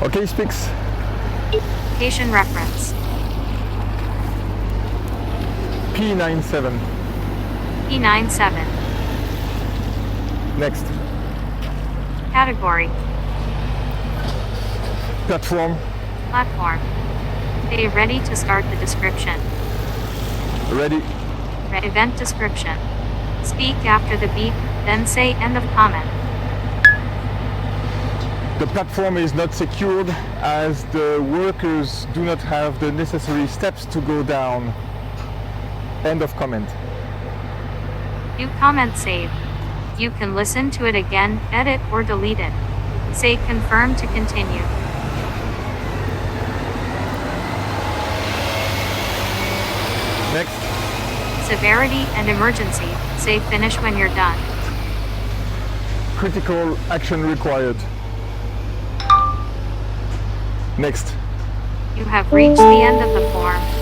Okay, SPIX. Location reference. P97. P97. Next. Category. Platform. Platform. Okay, ready to start the description. Ready. Event description. Speak after the beep, then say end of comment. The platform is not secured as the workers do not have the necessary steps to go down. End of comment. New comment saved. You can listen to it again, edit or delete it. Say confirm to continue. Next. Severity and emergency. Say finish when you're done. Critical action required. Next. You have reached the end of the form.